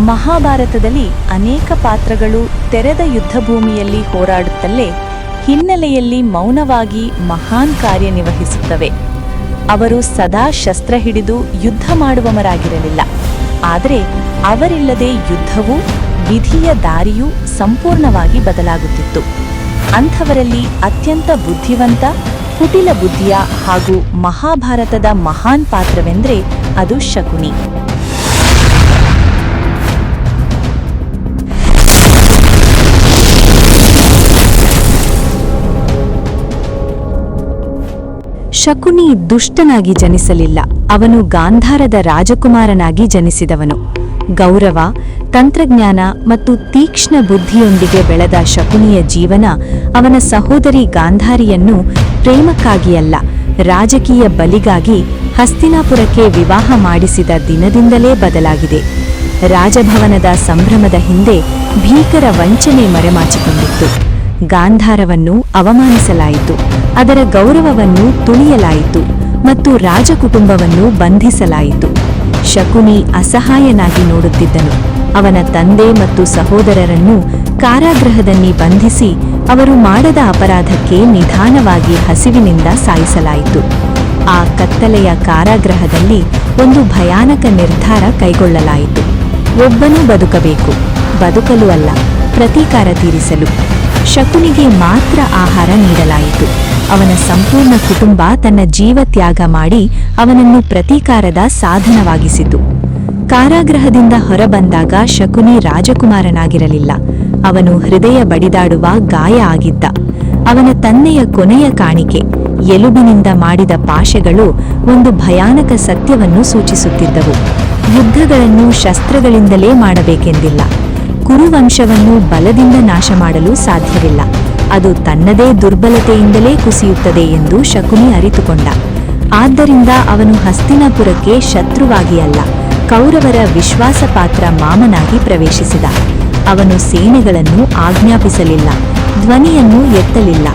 ಮಹಾಭಾರತದಲ್ಲಿ ಅನೇಕ ಪಾತ್ರಗಳು ತೆರೆದ ಯುದ್ಧಭೂಮಿಯಲ್ಲಿ ಹೋರಾಡುತ್ತಲೇ ಹಿನ್ನೆಲೆಯಲ್ಲಿ ಮೌನವಾಗಿ ಮಹಾನ್ ಕಾರ್ಯನಿರ್ವಹಿಸುತ್ತವೆ. ಅವರು ಸದಾ ಶಸ್ತ್ರ ಹಿಡಿದು ಯುದ್ಧ ಮಾಡುವವರಾಗಿರಲಿಲ್ಲ. ಆದರೆ ಅವರಿಲ್ಲದೆ ಯುದ್ಧವೂ ವಿಧಿಯ ದಾರಿಯೂ ಸಂಪೂರ್ಣವಾಗಿ ಬದಲಾಗುತ್ತಿತ್ತು. ಅಂಥವರಲ್ಲಿ ಅತ್ಯಂತ ಬುದ್ಧಿವಂತ, ಕುಟಿಲ ಬುದ್ಧಿಯ ಹಾಗೂ ಮಹಾಭಾರತದ ಮಹಾನ್ ಪಾತ್ರವೆಂದರೆ ಅದು ಶಕುನಿ. ಶಕುನಿ ದುಷ್ಟನಾಗಿ ಜನಿಸಲಿಲ್ಲ. ಅವನು ಗಾಂಧಾರದ ರಾಜಕುಮಾರನಾಗಿ ಜನಿಸಿದವನು. ಗೌರವ, ತಂತ್ರಜ್ಞಾನ ಮತ್ತು ತೀಕ್ಷ್ಣ ಬುದ್ಧಿಯೊಂದಿಗೆ ಬೆಳೆದ ಶಕುನಿಯ ಜೀವನ ಅವನ ಸಹೋದರಿ ಗಾಂಧಾರಿಯನ್ನು ಪ್ರೇಮಕ್ಕಾಗಿ ಅಲ್ಲ, ರಾಜಕೀಯ ಬಲಿಗಾಗಿ ಹಸ್ತಿನಾಪುರಕ್ಕೆ ವಿವಾಹ ಮಾಡಿಸಿದ ದಿನದಿಂದಲೇ ಬದಲಾಗಿದೆ. ರಾಜಭವನದ ಸಂಭ್ರಮದ ಹಿಂದೆ ಭೀಕರ ವಂಚನೆ ಮರೆಮಾಚಿಕೊಂಡಿತ್ತು. ಗಾಂಧಾರವನ್ನು ಅವಮಾನಿಸಲಾಯಿತು, ಅದರ ಗೌರವವನ್ನು ತುಳಿಯಲಾಯಿತು ಮತ್ತು ರಾಜಕುಟುಂಬವನ್ನು ಬಂಧಿಸಲಾಯಿತು. ಶಕುನಿ ಅಸಹಾಯನಾಗಿ ನೋಡುತ್ತಿದ್ದನು. ಅವನ ತಂದೆ ಮತ್ತು ಸಹೋದರರನ್ನು ಕಾರಾಗೃಹದಲ್ಲಿ ಬಂಧಿಸಿ ಅವರು ಮಾಡದ ಅಪರಾಧಕ್ಕೆ ನಿಧಾನವಾಗಿ ಹಸಿವಿನಿಂದ ಸಾಯಿಸಲಾಯಿತು. ಆ ಕತ್ತಲೆಯ ಕಾರಾಗೃಹದಲ್ಲಿ ಒಂದು ಭಯಾನಕ ನಿರ್ಧಾರ ಕೈಗೊಳ್ಳಲಾಯಿತು. ಒಬ್ಬನೂ ಬದುಕಬೇಕು, ಬದುಕಲು ಅಲ್ಲ, ಪ್ರತೀಕಾರ ತೀರಿಸಲು. ಶಕುನಿಗೆ ಮಾತ್ರ ಆಹಾರ ನೀಡಲಾಯಿತು. ಅವನ ಸಂಪೂರ್ಣ ಕುಟುಂಬ ತನ್ನ ಜೀವ ತ್ಯಾಗ ಮಾಡಿ ಅವನನ್ನು ಪ್ರತೀಕಾರದ ಸಾಧನವಾಗಿಸಿತು. ಕಾರಾಗೃಹದಿಂದ ಹೊರಬಂದಾಗ ಶಕುನಿ ರಾಜಕುಮಾರನಾಗಿರಲಿಲ್ಲ. ಅವನು ಹೃದಯ ಬಡಿದಾಡುವ ಗಾಯ ಆಗಿದ್ದ. ಅವನ ತಂದೆಯ ಕೊನೆಯ ಕಾಣಿಕೆ, ಎಲುಬಿನಿಂದ ಮಾಡಿದ ಪಾಶೆಗಳು ಒಂದು ಭಯಾನಕ ಸತ್ಯವನ್ನು ಸೂಚಿಸುತ್ತಿದ್ದವು. ಯುದ್ಧಗಳನ್ನು ಶಸ್ತ್ರಗಳಿಂದಲೇ ಮಾಡಬೇಕೆಂದಿಲ್ಲ. ಕುರುವಂಶವನ್ನು ಬಲದಿಂದ ನಾಶ ಮಾಡಲು ಸಾಧ್ಯವಿಲ್ಲ. ಅದು ತನ್ನದೇ ದುರ್ಬಲತೆಯಿಂದಲೇ ಕುಸಿಯುತ್ತದೆ ಎಂದು ಶಕುನಿ ಅರಿತುಕೊಂಡ. ಆದ್ದರಿಂದ ಅವನು ಹಸ್ತಿನಾಪುರಕ್ಕೆ ಶತ್ರುವಾಗಿ ಅಲ್ಲ, ಕೌರವರ ವಿಶ್ವಾಸಪಾತ್ರ ಮಾಮನಾಗಿ ಪ್ರವೇಶಿಸಿದ. ಅವನು ಸೇನೆಗಳನ್ನು ಆಜ್ಞಾಪಿಸಲಿಲ್ಲ, ಧ್ವನಿಯನ್ನು ಎತ್ತಲಿಲ್ಲ,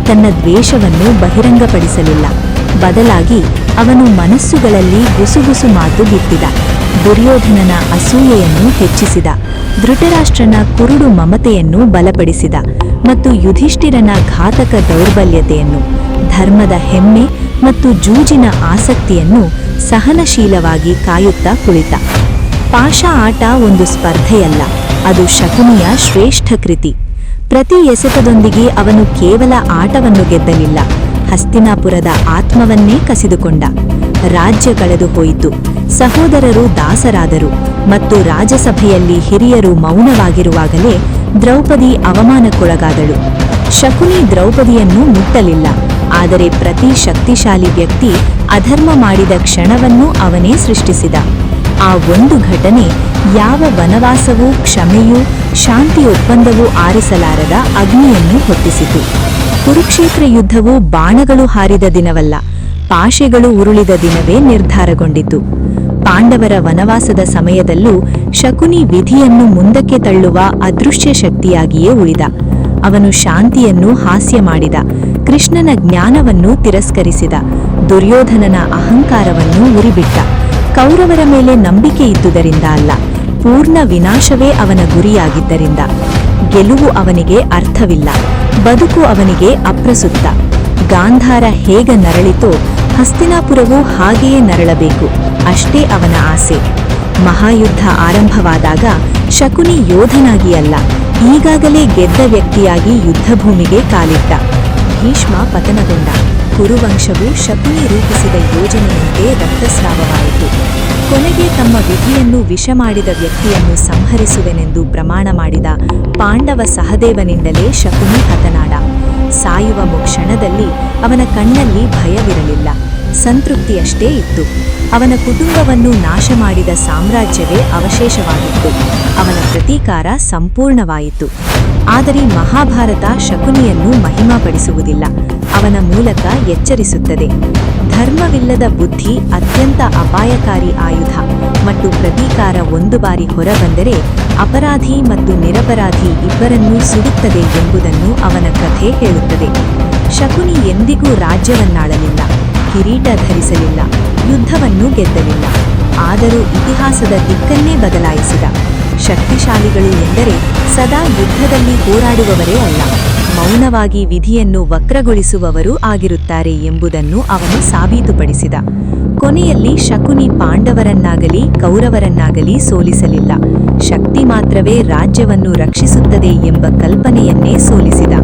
ತನ್ನ ದ್ವೇಷವನ್ನು ಬಹಿರಂಗಪಡಿಸಲಿಲ್ಲ. ಬದಲಾಗಿ ಅವನು ಮನಸ್ಸುಗಳಲ್ಲಿ ಗುಸುಗುಸು ಮಾತು ಬಿತ್ತಿದ. ದುರ್ಯೋಧನನ ಅಸೂಯೆಯನ್ನು ಹೆಚ್ಚಿಸಿದ, ಧೃತರಾಷ್ಟ್ರನ ಕುರುಡು ಮಮತೆಯನ್ನು ಬಲಪಡಿಸಿದ ಮತ್ತು ಯುಧಿಷ್ಠಿರನ ಘಾತಕ ದೌರ್ಬಲ್ಯತೆಯನ್ನು, ಧರ್ಮದ ಹೆಮ್ಮೆ ಮತ್ತು ಜೂಜಿನ ಆಸಕ್ತಿಯನ್ನು ಸಹನಶೀಲವಾಗಿ ಕಾಯುತ್ತಾ ಕುಳಿತ. ಪಾಶ ಆಟ ಒಂದು ಸ್ಪರ್ಧೆಯಲ್ಲ, ಅದು ಶಕುನಿಯ ಶ್ರೇಷ್ಠ ಕೃತಿ. ಪ್ರತಿ ಎಸೆತದೊಂದಿಗೆ ಅವನು ಕೇವಲ ಆಟವನ್ನು ಗೆದ್ದಲಿಲ್ಲ, ಹಸ್ತಿನಾಪುರದ ಆತ್ಮವನ್ನೇ ಕಸಿದುಕೊಂಡ. ರಾಜ್ಯ ಕಳೆದು ಹೋಯಿತು, ಸಹೋದರರು ದಾಸರಾದರು ಮತ್ತು ರಾಜಸಭೆಯಲ್ಲಿ ಹಿರಿಯರು ಮೌನವಾಗಿರುವಾಗಲೇ ದ್ರೌಪದಿ ಅವಮಾನಕ್ಕೊಳಗಾದಳು. ಶಕುನಿ ದ್ರೌಪದಿಯನ್ನು ಮುಟ್ಟಲಿಲ್ಲ, ಆದರೆ ಪ್ರತಿ ಶಕ್ತಿಶಾಲಿ ವ್ಯಕ್ತಿ ಅಧರ್ಮ ಮಾಡಿದ ಕ್ಷಣವನ್ನು ಅವನೇ ಸೃಷ್ಟಿಸಿದ. ಆ ಒಂದು ಘಟನೆ ಯಾವ ವನವಾಸವೂ, ಕ್ಷಮೆಯೂ, ಶಾಂತಿ ಒಪ್ಪಂದವೂ ಆರಿಸಲಾರದ ಅಗ್ನಿಯನ್ನು ಹೊತ್ತಿಸಿತು. ಕುರುಕ್ಷೇತ್ರ ಯುದ್ಧವು ಬಾಣಗಳು ಹಾರಿದ ದಿನವಲ್ಲ, ಪಾಶೆಗಳು ಉರುಳಿದ ದಿನವೇ ನಿರ್ಧಾರಗೊಂಡಿತು. ಪಾಂಡವರ ವನವಾಸದ ಸಮಯದಲ್ಲೂ ಶಕುನಿ ವಿಧಿಯನ್ನು ಮುಂದಕ್ಕೆ ತಳ್ಳುವ ಅದೃಶ್ಯ ಶಕ್ತಿಯಾಗಿಯೇ ಉಳಿದ. ಅವನು ಶಾಂತಿಯನ್ನು ಹಾಸ್ಯ ಮಾಡಿದ, ಕೃಷ್ಣನ ಜ್ಞಾನವನ್ನು ತಿರಸ್ಕರಿಸಿದ, ದುರ್ಯೋಧನನ ಅಹಂಕಾರವನ್ನು ಉರಿಬಿಟ್ಟ. ಕೌರವರ ಮೇಲೆ ನಂಬಿಕೆ ಇದ್ದುದರಿಂದ ಅಲ್ಲ, ಪೂರ್ಣ ವಿನಾಶವೇ ಅವನ ಗುರಿಯಾಗಿದ್ದರಿಂದ. ಗೆಲುವು ಅವನಿಗೆ ಅರ್ಥವಿಲ್ಲ, ಬದುಕು ಅವನಿಗೆ ಅಪ್ರಸುತ್ತ. ಗಾಂಧಾರ ಹೇಗೆ ನರಳಿತೋ ಹಸ್ತಿನಾಪುರವೂ ಹಾಗೆಯೇ ನರಳಬೇಕು, ಅಷ್ಟೇ ಅವನ ಆಸೆ. ಮಹಾಯುದ್ಧ ಆರಂಭವಾದಾಗ ಶಕುನಿ ಯೋಧನಾಗಿ ಅಲ್ಲ, ಈಗಾಗಲೇ ಗೆದ್ದ ವ್ಯಕ್ತಿಯಾಗಿ ಯುದ್ಧಭೂಮಿಗೆ ಕಾಲಿಟ್ಟ. ಭೀಷ್ಮ ಪತನಗೊಂಡ. ಕುರುವಂಶವು ಶಕುನಿ ರೂಪಿಸಿದ ಯೋಜನೆಯಂತೆ ರಕ್ತಸ್ರಾವವಾಯಿತು. ಕೊನೆಗೆ ತಮ್ಮ ವಿಧಿಯನ್ನು ವಿಷ ಮಾಡಿದ ವ್ಯಕ್ತಿಯನ್ನು ಸಂಹರಿಸುವೆನೆಂದು ಪ್ರಮಾಣ ಮಾಡಿದ ಪಾಂಡವ ಸಹದೇವನಿಂದಲೇ ಶಕುನಿ ಹತನಾಡ. ಸಾಯುವ ಕ್ಷಣದಲ್ಲಿ ಅವನ ಕಣ್ಣಲ್ಲಿ ಭಯವಿರಲಿಲ್ಲ, ಸಂತೃಪ್ತಿಯಷ್ಟೇ ಇತ್ತು. ಅವನ ಕುಟುಂಬವನ್ನು ನಾಶ ಮಾಡಿದ ಸಾಮ್ರಾಜ್ಯವೇ ಅವಶೇಷವಾಗಿತ್ತು. ಅವನ ಪ್ರತೀಕಾರ ಸಂಪೂರ್ಣವಾಯಿತು. ಆದರೆ ಮಹಾಭಾರತ ಶಕುನಿಯನ್ನು ಮಹಿಮಾಪಡಿಸುವುದಿಲ್ಲ, ಅವನ ಮೂಲಕ ಎಚ್ಚರಿಸುತ್ತದೆ. ಧರ್ಮವಿಲ್ಲದ ಬುದ್ಧಿ ಅತ್ಯಂತ ಅಪಾಯಕಾರಿ ಆಯುಧ ಮತ್ತು ಪ್ರತೀಕಾರ ಒಂದು ಬಾರಿ ಹೊರಬಂದರೆ ಅಪರಾಧಿ ಮತ್ತು ನಿರಪರಾಧಿ ಇಬ್ಬರನ್ನೂ ಸುಡುತ್ತದೆ ಎಂಬುದನ್ನು ಅವನ ಕಥೆ ಹೇಳುತ್ತದೆ. ಶಕುನಿ ಎಂದಿಗೂ ರಾಜ್ಯವನ್ನಾಳಲಿಲ್ಲ, ಕಿರೀಟ ಧರಿಸಲಿಲ್ಲ, ಯುದ್ಧವನ್ನು ಗೆದ್ದಲಿಲ್ಲ. ಆದರೂ ಇತಿಹಾಸದ ದಿಕ್ಕನ್ನೇ ಬದಲಾಯಿಸಿದ. ಶಕ್ತಿಶಾಲಿಗಳು ಎಂದರೆ ಸದಾ ಯುದ್ಧದಲ್ಲಿ ಹೋರಾಡುವವರೇ ಅಲ್ಲ, ಮೌನವಾಗಿ ವಿಧಿಯನ್ನು ವಕ್ರಗೊಳಿಸುವವರೂ ಆಗಿರುತ್ತಾರೆ ಎಂಬುದನ್ನು ಅವನು ಸಾಬೀತುಪಡಿಸಿದ. ಕೊನೆಯಲ್ಲಿ ಶಕುನಿ ಪಾಂಡವರನ್ನಾಗಲಿ ಕೌರವರನ್ನಾಗಲಿ ಸೋಲಿಸಲಿಲ್ಲ, ಶಕ್ತಿ ಮಾತ್ರವೇ ರಾಜ್ಯವನ್ನು ರಕ್ಷಿಸುತ್ತದೆ ಎಂಬ ಕಲ್ಪನೆಯನ್ನೇ ಸೋಲಿಸಿದ.